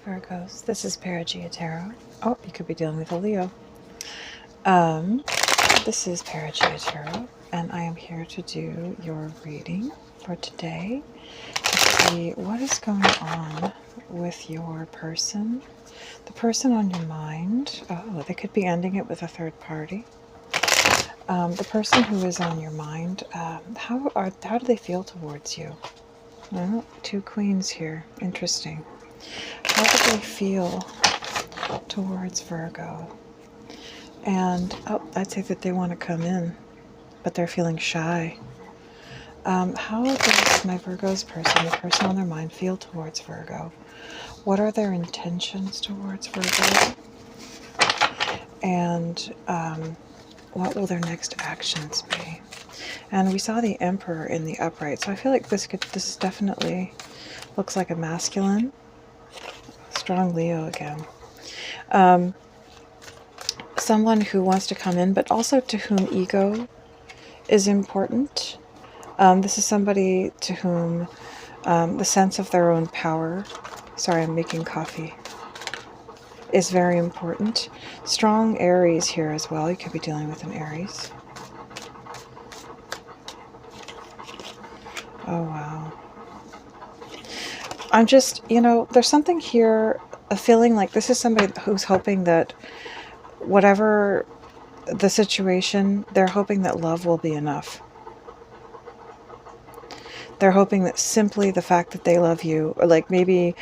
Virgos, this is Perigaea Tarot. Oh, you could be dealing with a Leo. This is Perigaea Tarot, and I am here to do your reading for today to see what is going on with your person. The person on your mind. Oh, they could be ending it with a third party. The person who is on your mind, how do they feel towards you? Well, two queens here. Interesting. How do they feel towards Virgo? And, oh, I'd say that they want to come in, but they're feeling shy. How does my Virgo's person, the person on their mind, feel towards Virgo? What are their intentions towards Virgo? And what will their next actions be? And we saw the Emperor in the upright, so I feel like this definitely looks like a masculine. Strong Leo again. Someone who wants to come in, but also to whom ego is important. This is somebody to whom the sense of their own power, sorry, I'm making coffee, is very important. Strong Aries here as well. You could be dealing with an Aries. Oh, wow. I'm just, there's something here, a feeling like this is somebody who's hoping that whatever the situation, they're hoping that love will be enough. They're hoping that simply the fact that they love you, or like maybe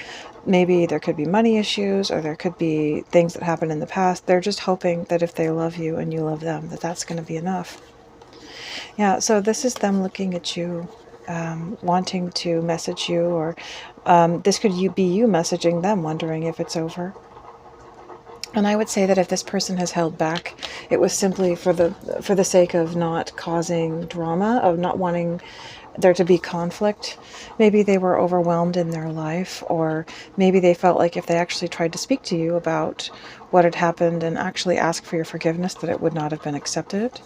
there could be money issues, or there could be things that happened in the past. They're just hoping that if they love you and you love them, that that's going to be enough. Yeah, so this is them looking at you, wanting to message you, or this could be you messaging them, wondering if it's over. And I would say that if this person has held back, it was simply for the sake of not causing drama, of not wanting there to be conflict. Maybe they were overwhelmed in their life, or maybe they felt like if they actually tried to speak to you about what had happened and actually ask for your forgiveness, that it would not have been accepted.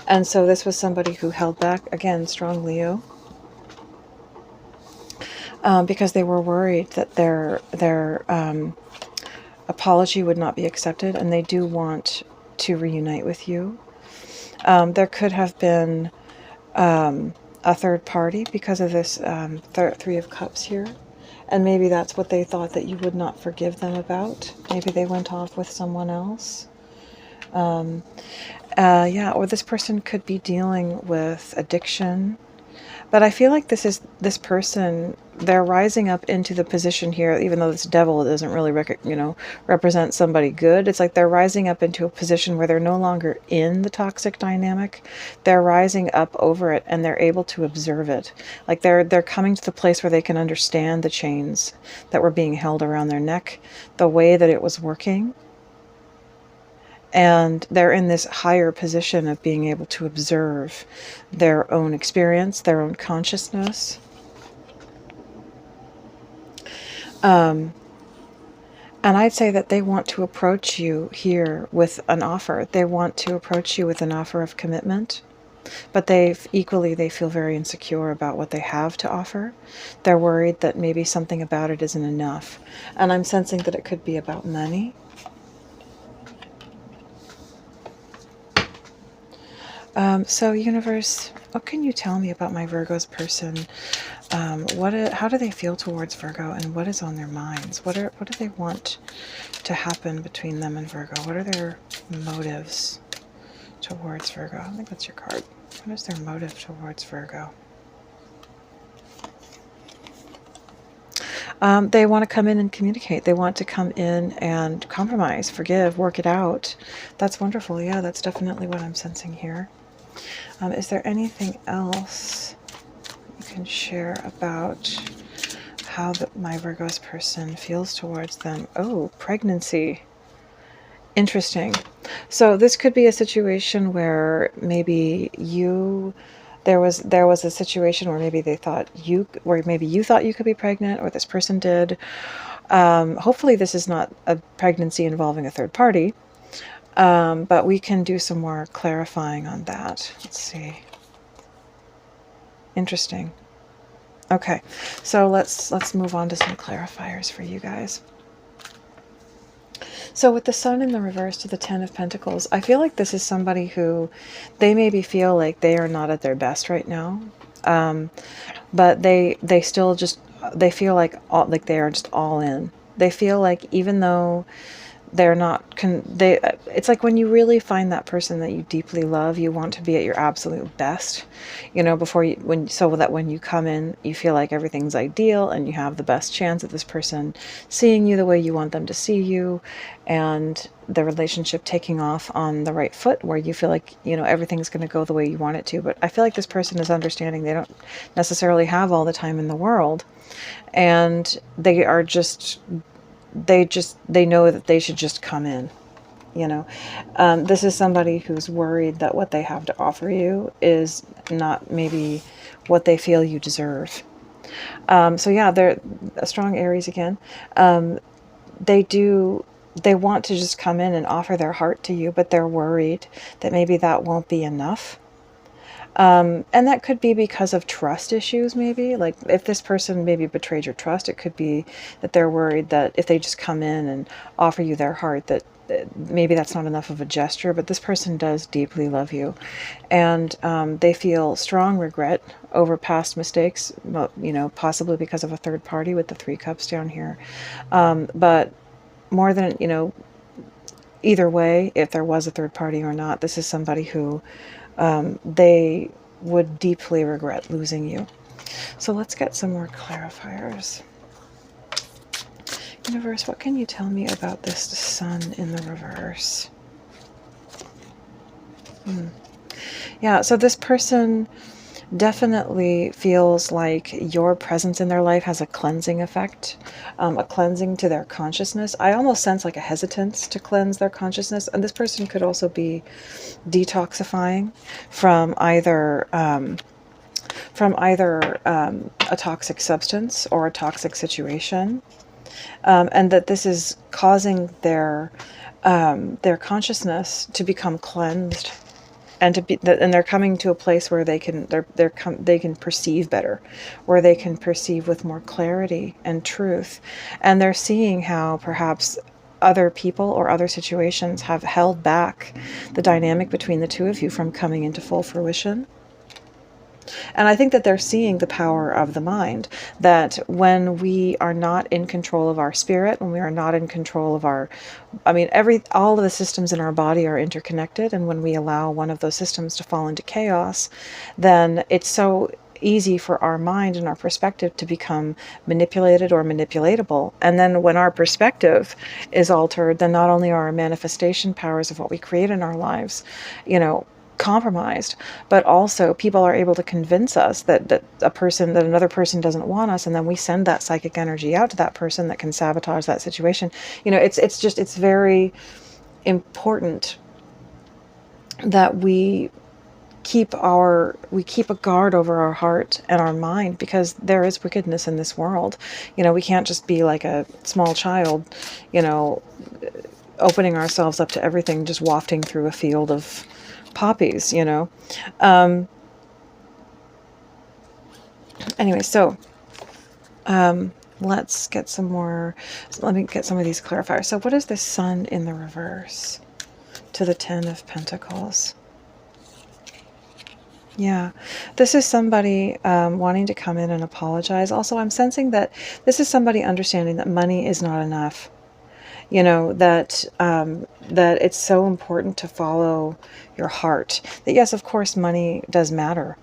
And so this was somebody who held back, again, strong Leo, because they were worried that their apology would not be accepted, and they do want to reunite with you. There could have been a third party because of this Three of Cups here, and maybe that's what they thought that you would not forgive them about. Maybe they went off with someone else. Yeah, or this person could be dealing with addiction. But I feel like this person, they're rising up into the position here, even though this devil doesn't really represent somebody good. It's like they're rising up into a position where they're no longer in the toxic dynamic. They're rising up over it, and they're able to observe it. Like they're coming to the place where they can understand the chains that were being held around their neck, the way that it was working. And they're in this higher position of being able to observe their own experience, their own consciousness. And I'd say that they want to approach you here with an offer. They want to approach you with an offer of commitment. But they feel very insecure about what they have to offer. They're worried that maybe something about it isn't enough. And I'm sensing that it could be about money. So universe, what can you tell me about my Virgo's person? How do they feel towards Virgo, and what is on their minds? What do they want to happen between them and Virgo? What are their motives towards Virgo? I think that's your card. What is their motive towards Virgo? They want to come in and communicate. They want to come in and compromise, forgive, work it out. That's wonderful. Yeah, that's definitely what I'm sensing here. Is there anything else you can share about how my Virgo's person feels towards them? Oh, pregnancy. Interesting. So this could be a situation where maybe there was a situation where maybe you thought you could be pregnant, or this person did. Hopefully this is not a pregnancy involving a third party. But we can do some more clarifying on that. Let's see. Interesting. Okay, so let's move on to some clarifiers for you guys. So with the Sun in the reverse to the Ten of Pentacles, I feel like this is somebody who they maybe feel like they are not at their best right now. But they still just, they feel like they are just all in. They feel like even though they're not it's like when you really find that person that you deeply love, you want to be at your absolute best, before you, so that when you come in, you feel like everything's ideal and you have the best chance at this person seeing you the way you want them to see you, and the relationship taking off on the right foot, where you feel like, everything's going to go the way you want it to. But I feel like this person is understanding they don't necessarily have all the time in the world, and they are just, they know that they should just come in. This is somebody who's worried that what they have to offer you is not maybe what they feel you deserve. So yeah, they're a strong Aries again. They want to just come in and offer their heart to you, but they're worried that maybe that won't be enough. And that could be because of trust issues, maybe. Like if this person maybe betrayed your trust, it could be that they're worried that if they just come in and offer you their heart, that maybe that's not enough of a gesture. But this person does deeply love you. And they feel strong regret over past mistakes, possibly because of a third party with the 3 cups down here. But more than, either way, if there was a third party or not, this is somebody who they would deeply regret losing you. So let's get some more clarifiers. Universe, what can you tell me about this Sun in the reverse? Yeah, so this person definitely feels like your presence in their life has a cleansing effect, a cleansing to their consciousness. I almost sense like a hesitance to cleanse their consciousness. And this person could also be detoxifying from either a toxic substance or a toxic situation. And that this is causing their consciousness to become cleansed, and they're coming to a place where they can perceive better, where they can perceive with more clarity and truth, and they're seeing how perhaps other people or other situations have held back the dynamic between the two of you from coming into full fruition. And I think that they're seeing the power of the mind, that when we are not in control of our spirit, when we are not in control of all of the systems in our body are interconnected. And when we allow one of those systems to fall into chaos, then it's so easy for our mind and our perspective to become manipulated or manipulatable. And then when our perspective is altered, then not only are our manifestation powers of what we create in our lives, compromised, but also people are able to convince us that another person doesn't want us, and then we send that psychic energy out to that person that can sabotage that situation. It's very important that we keep a guard over our heart and our mind, because there is wickedness in this world. We can't just be like a small child, opening ourselves up to everything, just wafting through a field of poppies, Anyway, so let's get some more. So let me get some of these clarifiers. So what is the Sun in the reverse to the 10 of Pentacles? Yeah, this is somebody wanting to come in and apologize. Also, I'm sensing that this is somebody understanding that money is not enough. That it's so important to follow your heart. That yes, of course, money does matter,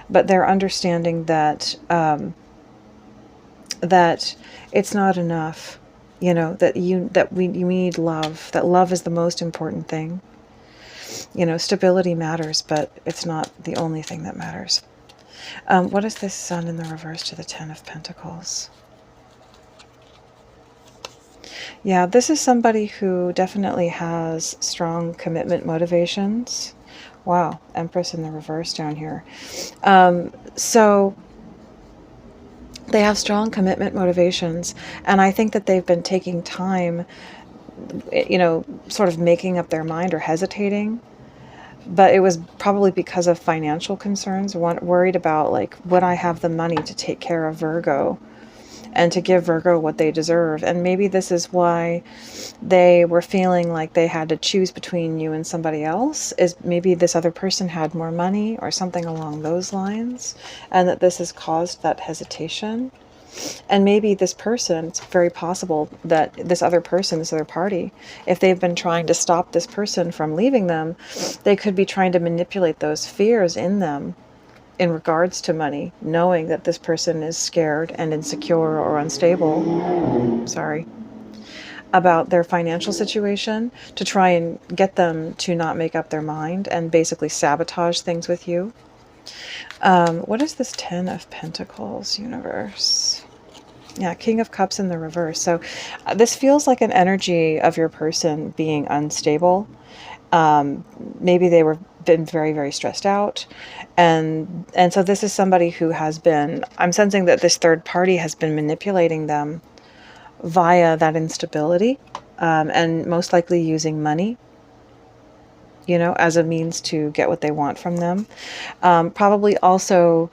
but they're understanding that that it's not enough. That you need love. That love is the most important thing. Stability matters, but it's not the only thing that matters. What is this Sun in the reverse to the 10 of Pentacles? Yeah, this is somebody who definitely has strong commitment motivations. Wow, Empress in the reverse down here. So they have strong commitment motivations, and I think that they've been taking time, sort of making up their mind or hesitating. But it was probably because of financial concerns, worried about, like, would I have the money to take care of Virgo? and to give Virgo what they deserve. And maybe this is why they were feeling like they had to choose between you and somebody else, is maybe this other person had more money or something along those lines, and that this has caused that hesitation. And maybe this person, it's very possible that this other person, this other party, if they've been trying to stop this person from leaving them, they could be trying to manipulate those fears in them in regards to money, knowing that this person is scared and insecure or unstable, sorry, about their financial situation, to try and get them to not make up their mind and basically sabotage things with you. What is this 10 of Pentacles, universe? Yeah, King of Cups in the reverse. So this feels like an energy of your person being unstable. Maybe they were been very, very stressed out. And so this is somebody who has been, I'm sensing that this third party has been manipulating them via that instability, and most likely using money, you know, as a means to get what they want from them. Probably also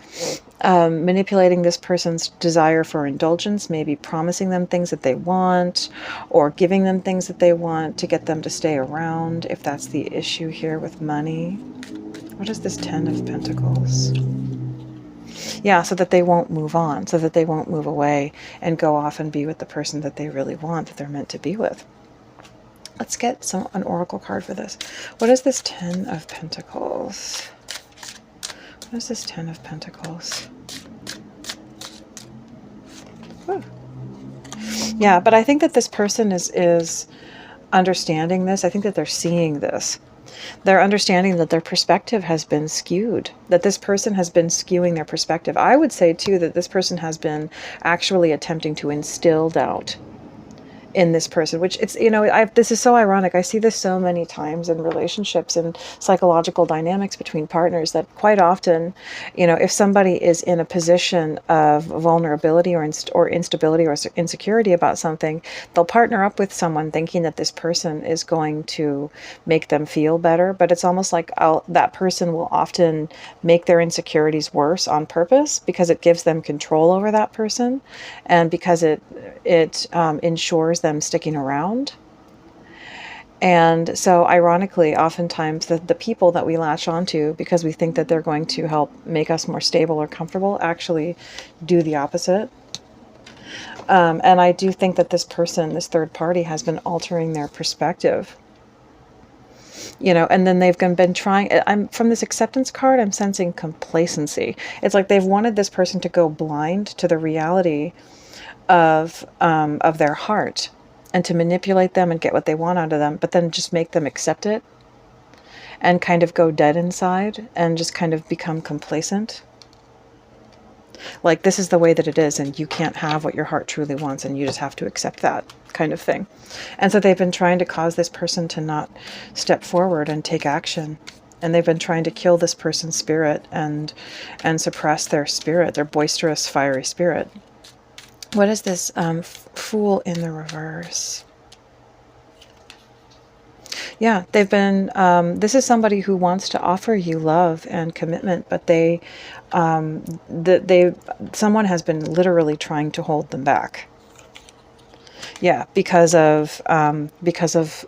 manipulating this person's desire for indulgence, maybe promising them things that they want or giving them things that they want to get them to stay around, if that's the issue here with money. What is this 10 of Pentacles? Yeah, so that they won't move on, so that they won't move away and go off and be with the person that they really want, that they're meant to be with. Let's get an oracle card for this. What is this 10 of Pentacles? What is this 10 of Pentacles? Whew. Yeah, but I think that this person is understanding this. I think that they're seeing this. They're understanding that their perspective has been skewed, that this person has been skewing their perspective. I would say, too, that this person has been actually attempting to instill doubt in this person, which it's, you know, this is so ironic. I see this so many times in relationships and psychological dynamics between partners, that quite often, you know, if somebody is in a position of vulnerability or instability or insecurity about something, they'll partner up with someone thinking that this person is going to make them feel better. But it's almost like that person will often make their insecurities worse on purpose, because it gives them control over that person, and because it ensures them sticking around. And so ironically, oftentimes the people that we latch onto because we think that they're going to help make us more stable or comfortable actually do the opposite. And I do think that this person, this third party, has been altering their perspective, you know, and then they've been trying, from this acceptance card, I'm sensing complacency. It's like they've wanted this person to go blind to the reality of their heart, and to manipulate them and get what they want out of them, but then just make them accept it and kind of go dead inside and just kind of become complacent. Like, this is the way that it is, and you can't have what your heart truly wants, and you just have to accept that kind of thing. And so they've been trying to cause this person to not step forward and take action. And they've been trying to kill this person's spirit and suppress their spirit, their boisterous, fiery spirit. What is this Fool in the reverse? Yeah, they've been, this is somebody who wants to offer you love and commitment, but someone has been literally trying to hold them back. Yeah, because of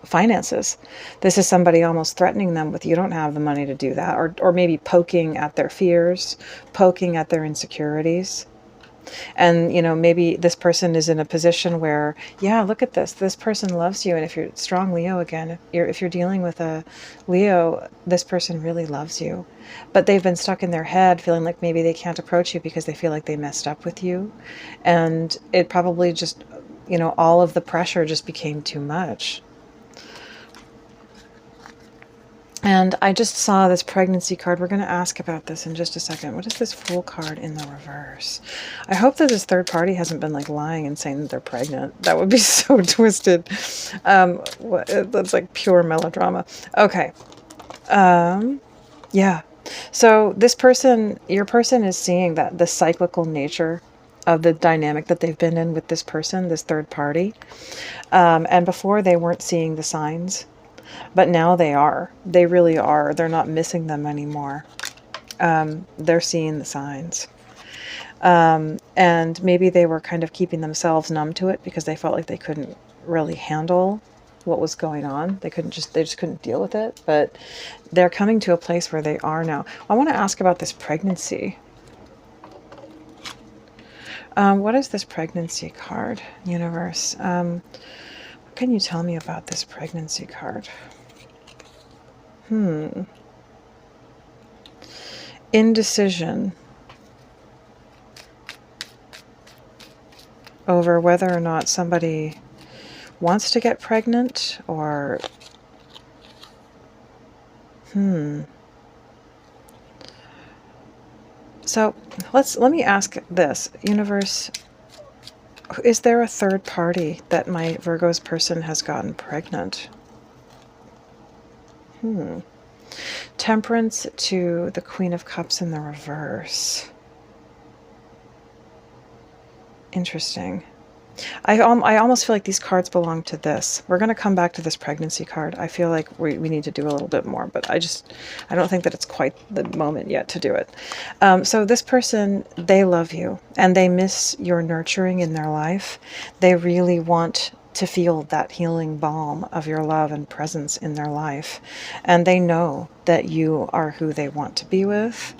finances. This is somebody almost threatening them with, you don't have the money to do that, or maybe poking at their fears, poking at their insecurities. And, you know, maybe this person is in a position where, yeah, look at this. This person loves you. And if you're strong Leo again, if you're dealing with a Leo, this person really loves you. But they've been stuck in their head feeling like maybe they can't approach you because they feel like they messed up with you. And it probably just, you know, all of the pressure just became too much. And I just saw this pregnancy card. We're going to ask about this in just a second. What is this Fool card in the reverse? I hope that this third party hasn't been like lying and saying that they're pregnant. That would be so twisted. That's like pure melodrama. Okay. Yeah. So this person, your person, is seeing that the cyclical nature of the dynamic that they've been in with this person, this third party. And before, they weren't seeing the signs. But now they are. They really are. They're not missing them anymore. They're seeing the signs. And maybe they were kind of keeping themselves numb to it because they felt like they couldn't really handle what was going on. They just couldn't deal with it. But they're coming to a place where they are now. I want to ask about this pregnancy. What is this pregnancy card, universe? What can you tell me about this pregnancy card? Indecision over whether or not somebody wants to get pregnant, or So let me ask this, universe. Is there a third party that my Virgo's person has gotten pregnant? Temperance to the Queen of Cups in the reverse. Interesting. I almost feel like these cards belong to this. We're going to come back to this pregnancy card. I feel like we need to do a little bit more, but I don't think that it's quite the moment yet to do it. So this person, they love you and they miss your nurturing in their life. They really want to feel that healing balm of your love and presence in their life. And they know that you are who they want to be with.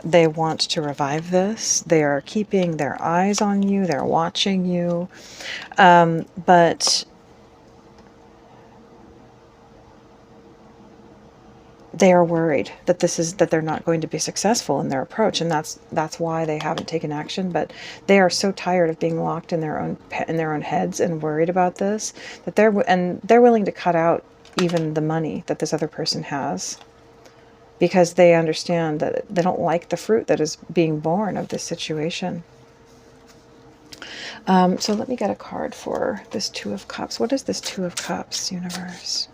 They want to revive this. They are keeping their eyes on you. They're watching you. But they are worried that they're not going to be successful in their approach, and that's why they haven't taken action. But they are so tired of being locked in their own heads and worried about this, that they're willing to cut out even the money that this other person has, because they understand that they don't like the fruit that is being born of this situation. So let me get a card for this Two of Cups. What is this Two of Cups, universe?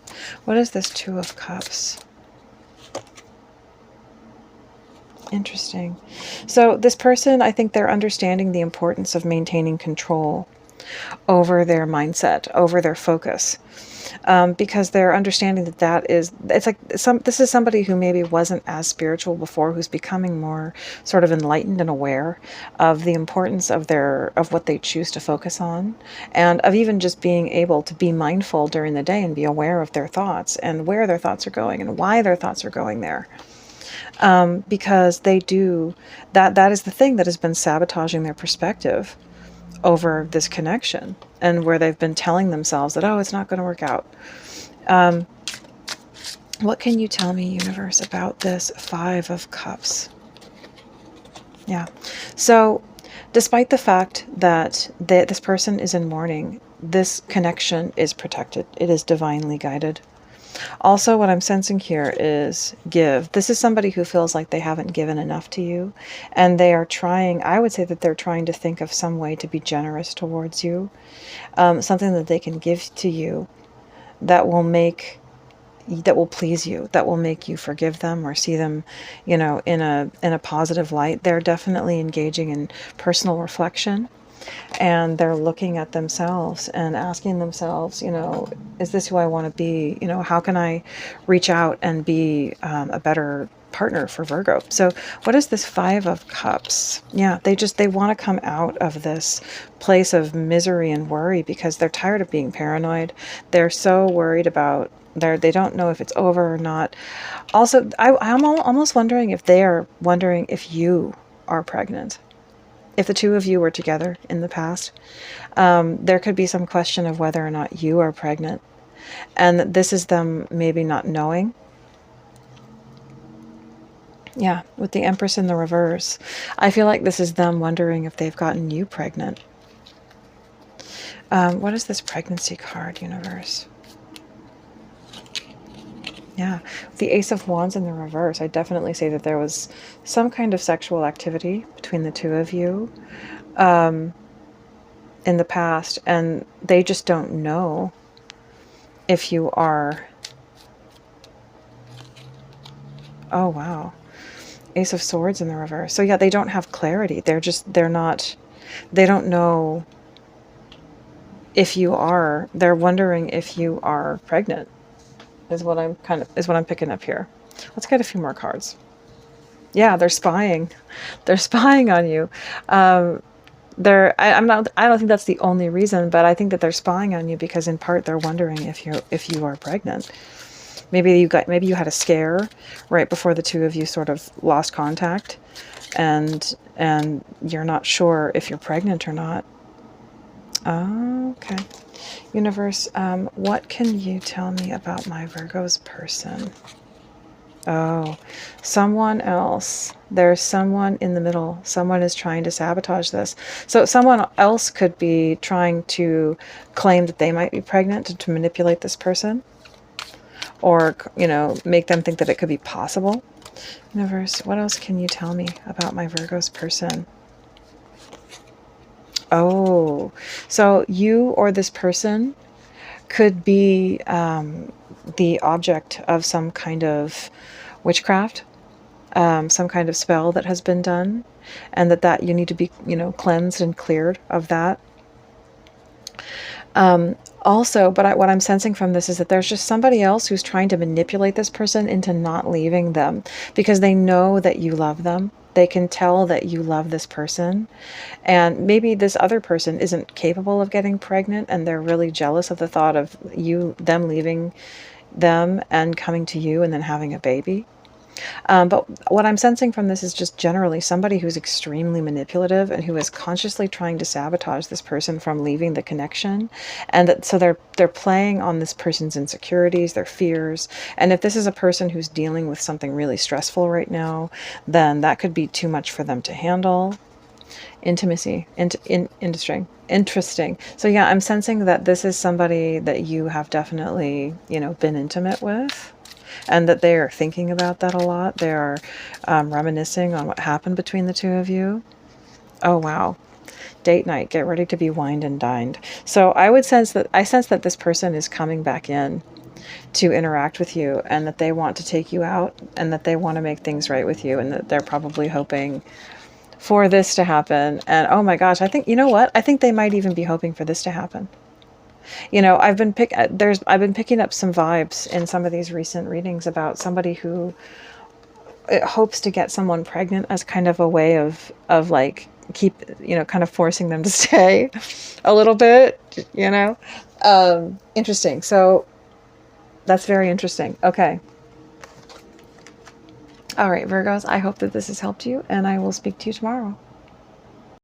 What is this Two of Cups? Interesting. So this person, I think they're understanding the importance of maintaining control over their mindset, over their focus. Because they're understanding this is somebody who maybe wasn't as spiritual before, who's becoming more sort of enlightened and aware of the importance of what they choose to focus on, and of even just being able to be mindful during the day and be aware of their thoughts and where their thoughts are going and why their thoughts are going there. Because they do that is the thing that has been sabotaging their perspective over this connection, and where they've been telling themselves that, oh, it's not going to work out. What can you tell me, universe, about this Five of Cups? Yeah. So despite the fact that this person is in mourning, this connection is protected. It is divinely guided. Also, what I'm sensing here is give. This is somebody who feels like they haven't given enough to you, and they are trying, I would say that they're trying to think of some way to be generous towards you, something that they can give to you that will please you, that will make you forgive them or see them, in a positive light. They're definitely engaging in personal reflection. And they're looking at themselves and asking themselves, is this who I want to be? How can I reach out and be a better partner for Virgo? So what is this Five of Cups? Yeah, they want to come out of this place of misery and worry because they're tired of being paranoid. They're so worried about they don't know if it's over or not. Also, I'm almost wondering if they are wondering if you are pregnant. If the two of you were together in the past, there could be some question of whether or not you are pregnant. And this is them maybe not knowing. Yeah, with the Empress in the reverse. I feel like this is them wondering if they've gotten you pregnant. What is this pregnancy card, universe? Yeah, the Ace of Wands in the reverse. I definitely say that there was some kind of sexual activity between the two of you in the past, and they just don't know if you are... Oh, wow. Ace of Swords in the reverse. So yeah, they don't have clarity. They don't know if you are. They're wondering if you are pregnant. Is what I'm picking up here. Let's get a few more cards. Yeah, they're spying. They're spying on you. I don't think that's the only reason, but I think that they're spying on you because in part they're wondering if you are pregnant. Maybe you had a scare right before the two of you sort of lost contact, and you're not sure if you're pregnant or not. Okay. Universe, what can you tell me about my Virgo's person? Oh, someone else. There's someone in the middle. Someone is trying to sabotage this. So someone else could be trying to claim that they might be pregnant to manipulate this person, or, you know, make them think that it could be possible. Universe, what else can you tell me about my Virgo's person? Oh, so you or this person could be the object of some kind of witchcraft, some kind of spell that has been done, and that you need to be, you know, cleansed and cleared of that. Also, but what I'm sensing from this is that there's just somebody else who's trying to manipulate this person into not leaving them because they know that you love them. They can tell that you love this person, and maybe this other person isn't capable of getting pregnant, and they're really jealous of the thought of them leaving them and coming to you and then having a baby. But what I'm sensing from this is just generally somebody who's extremely manipulative and who is consciously trying to sabotage this person from leaving the connection. And so they're playing on this person's insecurities, their fears. And if this is a person who's dealing with something really stressful right now, then that could be too much for them to handle. Intimacy, interesting. So yeah, I'm sensing that this is somebody that you have definitely, you know, been intimate with, and that they are thinking about that a lot. They are reminiscing on what happened between the two of you. Oh, wow. Date night. Get ready to be wined and dined. So I sense that this person is coming back in to interact with you, and that they want to take you out, and that they want to make things right with you, and that they're probably hoping for this to happen. And oh my gosh, I think, you know what? I think they might even be hoping for this to happen. You know, I've been picking up some vibes in some of these recent readings about somebody who hopes to get someone pregnant as kind of a way of like kind of forcing them to stay a little bit, you know. Interesting. So that's very interesting. Okay. All right, Virgos, I hope that this has helped you, and I will speak to you tomorrow.